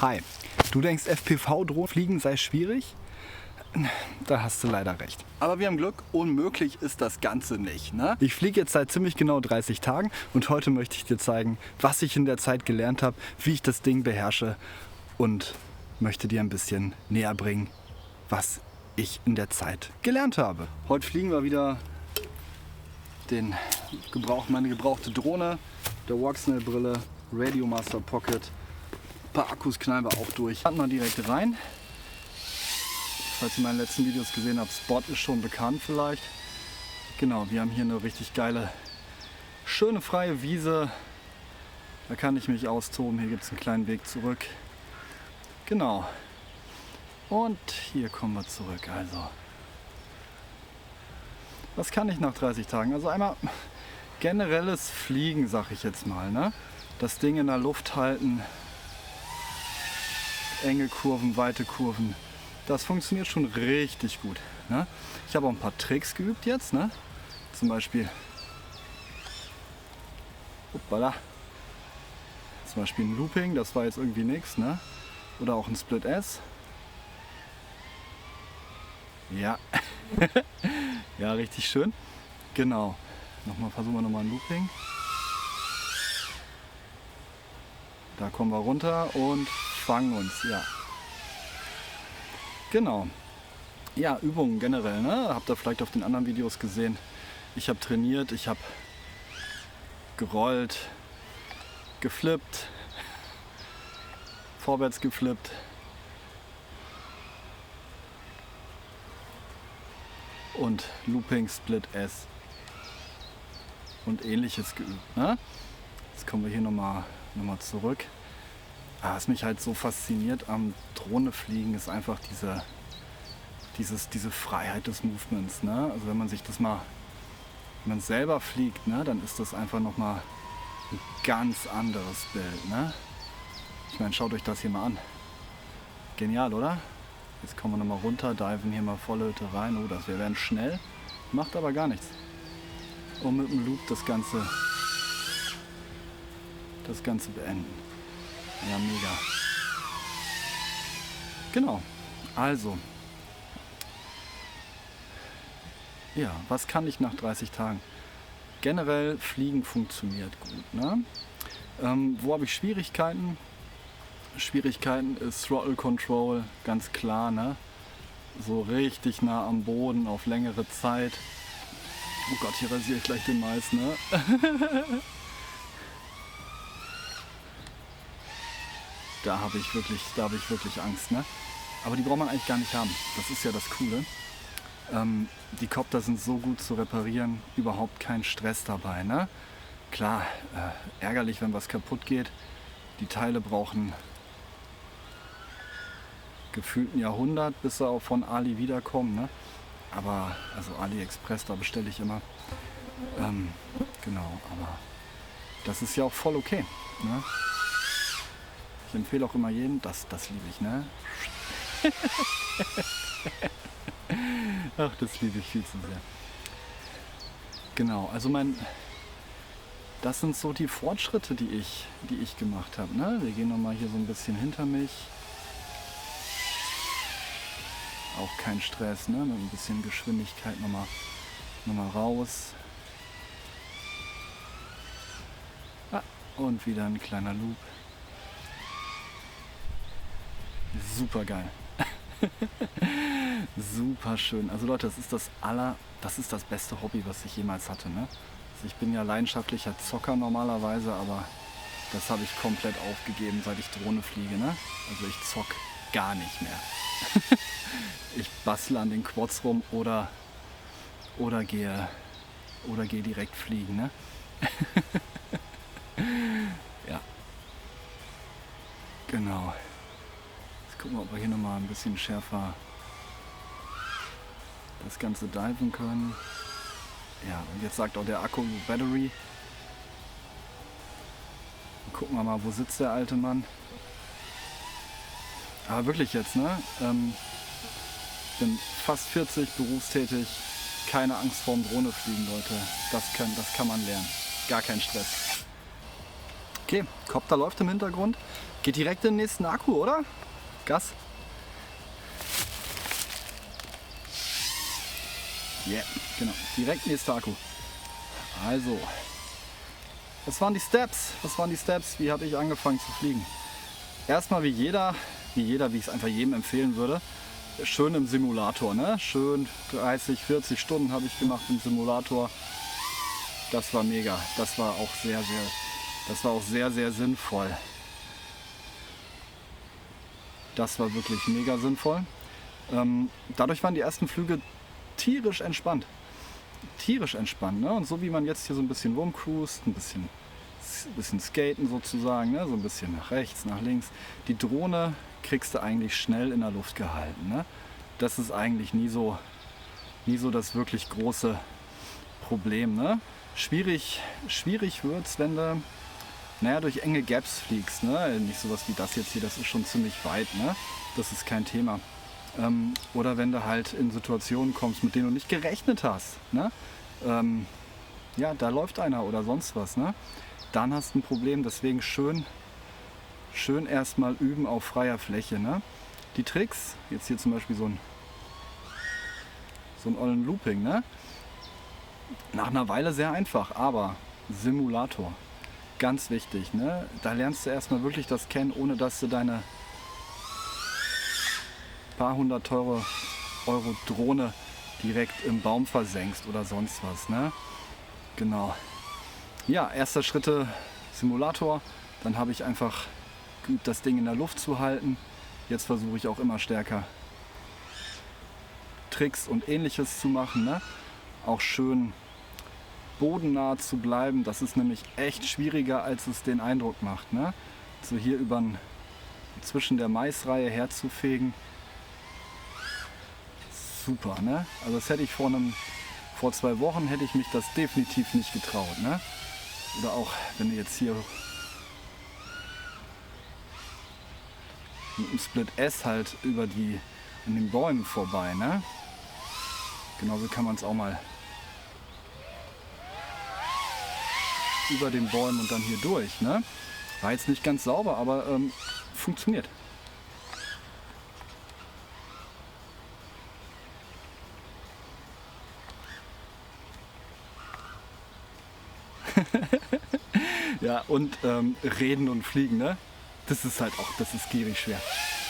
Hi, du denkst FPV-Drohnenfliegen sei schwierig? Da hast du leider recht. Aber wir haben Glück, unmöglich ist das Ganze nicht, ne? Ich fliege jetzt seit ziemlich genau 30 Tagen und heute möchte ich dir zeigen, was ich in der Zeit gelernt habe, wie ich das Ding beherrsche und möchte dir ein bisschen näher bringen, was ich in der Zeit gelernt habe. Heute fliegen wir wieder meine gebrauchte Drohne, der Walksnail-Brille, Radio Master Pocket. Ein paar Akkus knallen wir auch durch. Starten wir direkt rein. Falls ihr meine letzten Videos gesehen habt, Spot ist schon bekannt vielleicht. Genau, wir haben hier eine richtig geile, schöne freie Wiese. Da kann ich mich austoben. Hier gibt es einen kleinen Weg zurück. Genau. Und hier kommen wir zurück. Also, was kann ich nach 30 Tagen? Also einmal generelles Fliegen, sag ich jetzt mal, ne? Das Ding in der Luft halten, enge Kurven, weite Kurven. Das funktioniert schon richtig gut, ne? Ich habe auch ein paar Tricks geübt jetzt, ne? Zum Beispiel ein Looping, das war jetzt irgendwie nichts, ne? Oder auch ein Split S. Ja, ja, richtig schön. Genau. Versuchen wir nochmal ein Looping. Da kommen wir runter und fangen uns, ja. Genau. Ja, Übungen generell, ne? Habt ihr vielleicht auf den anderen Videos gesehen. Ich habe trainiert, ich habe gerollt, geflippt, vorwärts geflippt. Und Looping, Split S und ähnliches geübt, ne? Jetzt kommen wir hier nochmal zurück. Was mich halt so fasziniert am Drohnefliegen ist einfach diese Freiheit des Movements, ne? Also wenn man selber fliegt, ne, dann ist das einfach nochmal ein ganz anderes Bild, ne? Ich meine, schaut euch das hier mal an. Genial, oder? Jetzt kommen wir nochmal runter, diven hier mal volle Hütte rein. Oh, wir werden schnell, macht aber gar nichts. Und mit dem Loop das Ganze beenden. Ja, mega. Genau, also. Ja, was kann ich nach 30 Tagen? Generell Fliegen funktioniert gut, ne? Wo habe ich Schwierigkeiten? Schwierigkeiten ist Throttle Control, ganz klar, ne? So richtig nah am Boden auf längere Zeit. Oh Gott, hier rasiere ich gleich den Mais, ne? Da habe ich wirklich Angst, ne? Aber die braucht man eigentlich gar nicht haben. Das ist ja das Coole. Die Copter sind so gut zu reparieren, überhaupt kein Stress dabei, ne? Klar, ärgerlich, wenn was kaputt geht. Die Teile brauchen gefühlt ein Jahrhundert, bis sie auch von Ali wiederkommen, ne? Aber, also AliExpress, da bestelle ich immer. Genau, aber das ist ja auch voll okay, ne? Ich empfehle auch immer jedem, das liebe ich, ne? Ach, das liebe ich viel zu sehr. Genau, also das sind so die Fortschritte, die ich gemacht habe, ne? Wir gehen nochmal hier so ein bisschen hinter mich. Auch kein Stress, ne? Mit ein bisschen Geschwindigkeit nochmal raus. Und wieder ein kleiner Loop. Super geil. Super schön. Also Leute, das ist das beste Hobby, was ich jemals hatte, ne? Also ich bin ja leidenschaftlicher Zocker normalerweise, aber das habe ich komplett aufgegeben, seit ich Drohne fliege, ne? Also ich zock gar nicht mehr. Ich bastle an den Quads rum oder gehe direkt fliegen, ne? Ja. Genau. Jetzt gucken wir, ob wir hier nochmal ein bisschen schärfer das Ganze diven können. Ja, und jetzt sagt auch der Akku Battery. Gucken wir mal, wo sitzt der alte Mann. Aber wirklich jetzt, ne? Bin fast 40, berufstätig. Keine Angst vorm Drohnefliegen, Leute. Das kann man lernen. Gar kein Stress. Okay, Copter läuft im Hintergrund. Geht direkt in den nächsten Akku, oder? Gas. Yeah, genau. Direkt nächster Akku. Also, was waren die Steps? Wie habe ich angefangen zu fliegen? Erstmal wie jeder, wie ich es einfach jedem empfehlen würde, schön im Simulator. Ne? Schön 30, 40 Stunden habe ich gemacht im Simulator. Das war mega. Das war auch sehr, sehr sinnvoll. Das war wirklich mega sinnvoll. Dadurch waren die ersten Flüge tierisch entspannt. Ne? Und so wie man jetzt hier so ein bisschen rumcruist, ein bisschen skaten sozusagen, ne? So ein bisschen nach rechts, nach links. Die Drohne kriegst du eigentlich schnell in der Luft gehalten. Ne? Das ist eigentlich nie so das wirklich große Problem. Ne? Schwierig wird es, wenn du durch enge Gaps fliegst. Ne? Nicht sowas wie das jetzt hier, das ist schon ziemlich weit. Ne? Das ist kein Thema. Oder wenn du halt in Situationen kommst, mit denen du nicht gerechnet hast. Ne? Da läuft einer oder sonst was. Ne? Dann hast du ein Problem. Deswegen schön erstmal üben auf freier Fläche. Ne? Die Tricks, jetzt hier zum Beispiel so ein ollen Looping. Ne? Nach einer Weile sehr einfach, aber Simulator. Ganz wichtig. Ne? Da lernst du erstmal wirklich das kennen, ohne dass du deine paar hundert Euro Drohne direkt im Baum versenkst oder sonst was. Ne? Genau. Ja, erster Schritte Simulator. Dann habe ich einfach geübt, das Ding in der Luft zu halten. Jetzt versuche ich auch immer stärker Tricks und Ähnliches zu machen. Ne? Auch schön bodennah zu bleiben. Das ist nämlich echt schwieriger, als es den Eindruck macht. Ne? So hier zwischen der Maisreihe herzufegen. Super, ne? Also das hätte ich vor 2 Wochen hätte ich mich das definitiv nicht getraut, ne? Oder auch wenn du jetzt hier mit dem Split S halt an den Bäumen vorbei, ne? Genauso kann man es auch mal über den Bäumen und dann hier durch, ne? War jetzt nicht ganz sauber, aber funktioniert. Ja, und reden und fliegen, ne? Das ist gierig schwer.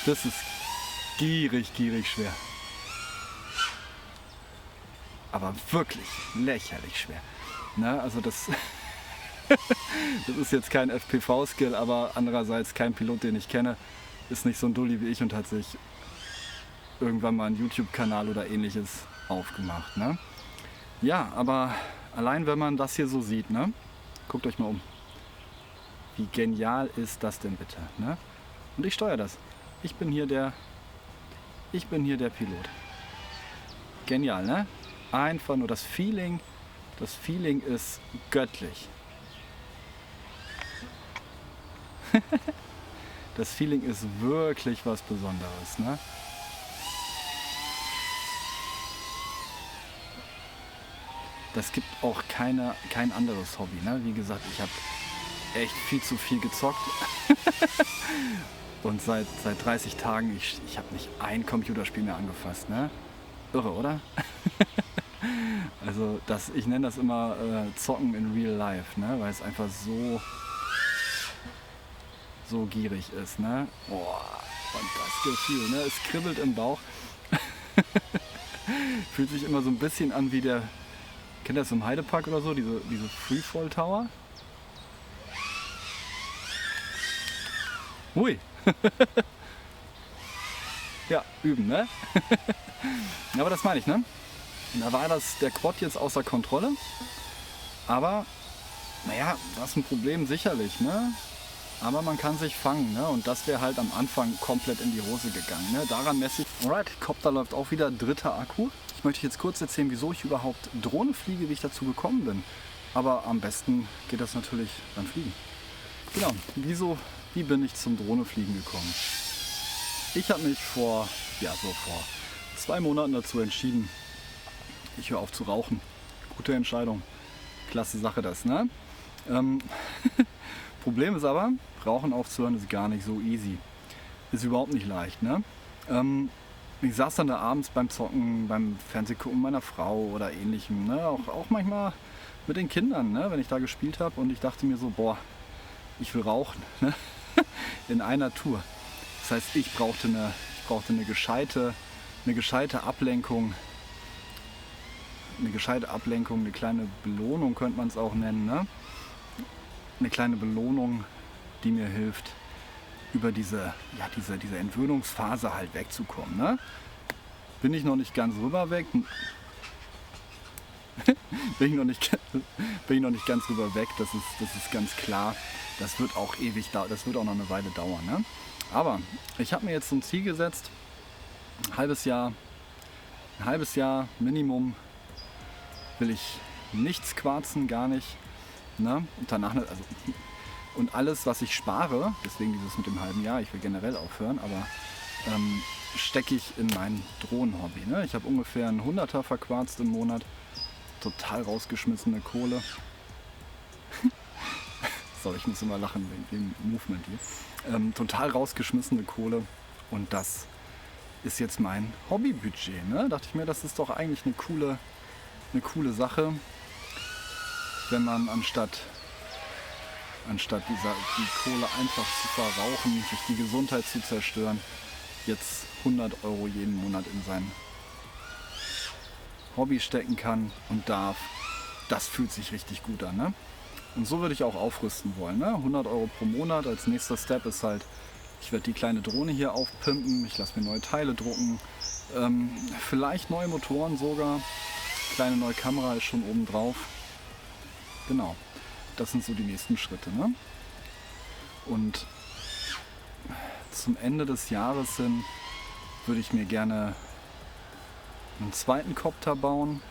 Das ist gierig schwer. Aber wirklich lächerlich schwer. Ne? Also das ist jetzt kein FPV-Skill, aber andererseits kein Pilot, den ich kenne, ist nicht so ein Dulli wie ich und hat sich irgendwann mal einen YouTube-Kanal oder ähnliches aufgemacht. Ne? Ja, aber allein wenn man das hier so sieht, ne? Guckt euch mal um. Wie genial ist das denn bitte? Ne? Und ich steuere das. Ich bin hier der Pilot. Genial, ne? Einfach nur das Feeling ist göttlich. Das Feeling ist wirklich was Besonderes, ne? Das gibt auch kein anderes Hobby, ne? Wie gesagt, ich habe echt viel zu viel gezockt. Und seit 30 Tagen, ich habe nicht ein Computerspiel mehr angefasst, ne? Irre, oder? Also ich nenne das immer Zocken in Real Life, ne? Weil es einfach so gierig ist, ne? Boah, und das Gefühl, ne? Es kribbelt im Bauch. Fühlt sich immer so ein bisschen an wie kennt ihr das im Heidepark oder so, diese Freefall Tower? Hui! Ja, üben, ne? Ja, aber das meine ich, ne? Da war der Quad jetzt außer Kontrolle. Aber, naja, das ist ein Problem sicherlich, ne? Aber man kann sich fangen, ne? Und das wäre halt am Anfang komplett in die Hose gegangen, ne? Daran messe ich. Alright, Copter läuft auch wieder, 3. Akku. Ich möchte jetzt kurz erzählen, wieso ich überhaupt Drohne fliege, wie ich dazu gekommen bin. Aber am besten geht das natürlich beim Fliegen. Genau, wie bin ich zum Drohnefliegen gekommen? Ich habe mich vor 2 Monaten dazu entschieden, ich höre auf zu rauchen. Gute Entscheidung. Klasse Sache das, ne? Problem ist aber, Rauchen aufzuhören ist gar nicht so easy. Ist überhaupt nicht leicht, ne? Ich saß dann da abends beim Zocken, beim Fernsehgucken meiner Frau oder ähnlichem, ne? Auch manchmal mit den Kindern, ne? Wenn ich da gespielt habe und ich dachte mir so, boah, ich will rauchen, ne? In einer Tour. Das heißt, ich brauchte eine gescheite Ablenkung, eine kleine Belohnung könnte man es auch nennen, ne? Eine kleine Belohnung, die mir hilft, über diese Entwöhnungsphase halt wegzukommen, ne? Bin ich noch nicht ganz rüber weg, bin ich noch nicht ganz rüber weg, das ist ganz klar. Das wird auch das wird auch noch eine Weile dauern, ne? Aber ich habe mir jetzt so ein Ziel gesetzt, ein halbes Jahr Minimum will ich nichts quarzen, gar nicht, ne? Und danach, also, und alles, was ich spare, deswegen dieses mit dem halben Jahr, ich will generell aufhören, aber stecke ich in mein Drohnenhobby, ne? Ich habe ungefähr einen 100er verquarzt im Monat, total rausgeschmissene Kohle. Sorry, ich muss immer lachen wegen dem Movement hier. Total rausgeschmissene Kohle und das ist jetzt mein Hobbybudget, ne? Dachte ich mir, das ist doch eigentlich eine coole Sache, wenn man anstatt die Kohle einfach zu verrauchen, sich die Gesundheit zu zerstören, jetzt 100 € jeden Monat in sein Hobby stecken kann und darf. Das fühlt sich richtig gut an, ne? Und so würde ich auch aufrüsten wollen, ne? 100 € pro Monat. Als nächster Step ist halt, ich werde die kleine Drohne hier aufpimpen, ich lasse mir neue Teile drucken, vielleicht neue Motoren sogar, kleine neue Kamera ist schon oben drauf. Genau, das sind so die nächsten Schritte, ne? Und zum Ende des Jahres hin würde ich mir gerne einen zweiten Copter bauen.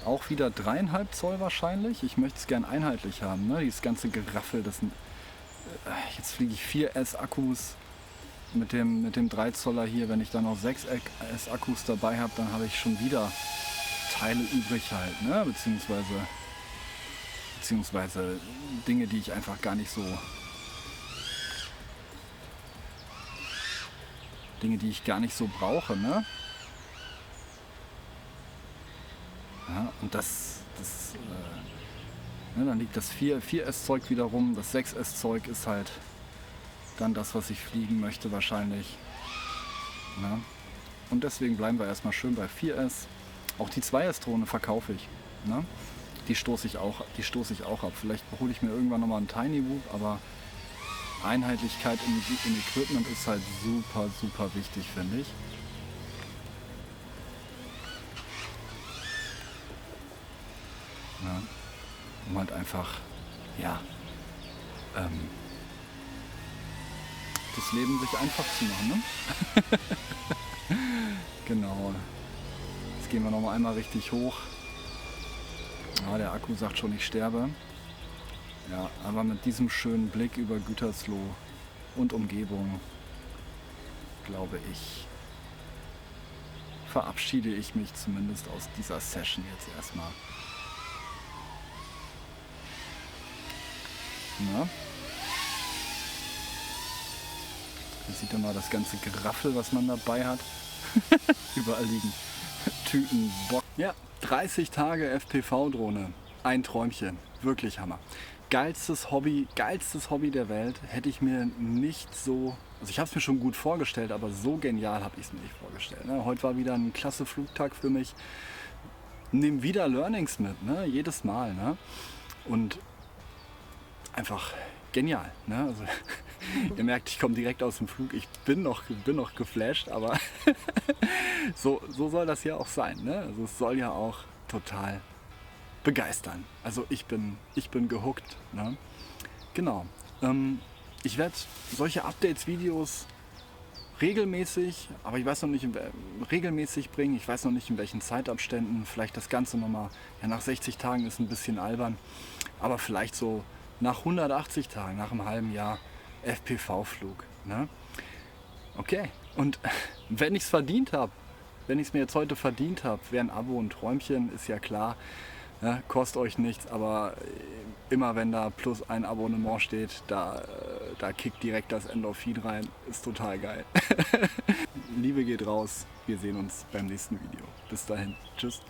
Auch wieder 3,5 Zoll wahrscheinlich. Ich möchte es gern einheitlich haben, ne? Dieses ganze Geraffel, das sind, jetzt fliege ich 4S Akkus mit dem 3 Zoller hier. Wenn ich dann noch 6S Akkus dabei habe, dann habe ich schon wieder Teile übrig halt, ne? Beziehungsweise Dinge, die ich einfach gar nicht so, brauche, ne? Ja, und dann liegt das 4S-Zeug wieder rum, das 6S-Zeug ist halt dann das, was ich fliegen möchte wahrscheinlich. Ja. Und deswegen bleiben wir erstmal schön bei 4S. Auch die 2S-Drohne verkaufe ich. Ne? Die stoße ich auch ab. Vielleicht hole ich mir irgendwann nochmal einen Tiny Whoop, aber Einheitlichkeit im Equipment ist halt super, super wichtig, finde ich. Ja, um halt einfach, ja, das Leben sich einfach zu machen, ne? Genau. Jetzt gehen wir noch mal einmal richtig hoch. Ja, der Akku sagt schon, ich sterbe. Ja, aber mit diesem schönen Blick über Gütersloh und Umgebung, glaube ich, verabschiede ich mich zumindest aus dieser Session jetzt erstmal. Na? Hier sieht man mal das ganze Geraffel, was man dabei hat. Überall liegen Tüten, Bock. Ja, 30 Tage FPV-Drohne. Ein Träumchen. Wirklich Hammer. Geilstes Hobby der Welt. Hätte ich mir nicht so... Also ich habe es mir schon gut vorgestellt, aber so genial habe ich es mir nicht vorgestellt. Ne? Heute war wieder ein klasse Flugtag für mich. Nehme wieder Learnings mit, ne? Jedes Mal. Ne? Und einfach genial. Ne? Also, ihr merkt, ich komme direkt aus dem Flug. Ich bin noch geflasht, aber so soll das ja auch sein. Ne? Also es soll ja auch total begeistern. Also ich bin gehuckt. Ne? Genau. Ich werde solche Updates-Videos regelmäßig, aber ich weiß noch nicht, regelmäßig bringen. Ich weiß noch nicht, in welchen Zeitabständen. Vielleicht das Ganze nochmal, ja, nach 60 Tagen ist ein bisschen albern, aber vielleicht so nach 180 Tagen, nach einem halben Jahr FPV-Flug. Ne? Okay, und wenn ich es verdient habe, wenn ich es mir jetzt heute verdient habe, wäre ein Abo ein Träumchen, ist ja klar. Ja, kostet euch nichts, aber immer wenn da plus ein Abonnement steht, da kickt direkt das Endorphin rein. Ist total geil. Liebe geht raus. Wir sehen uns beim nächsten Video. Bis dahin. Tschüss.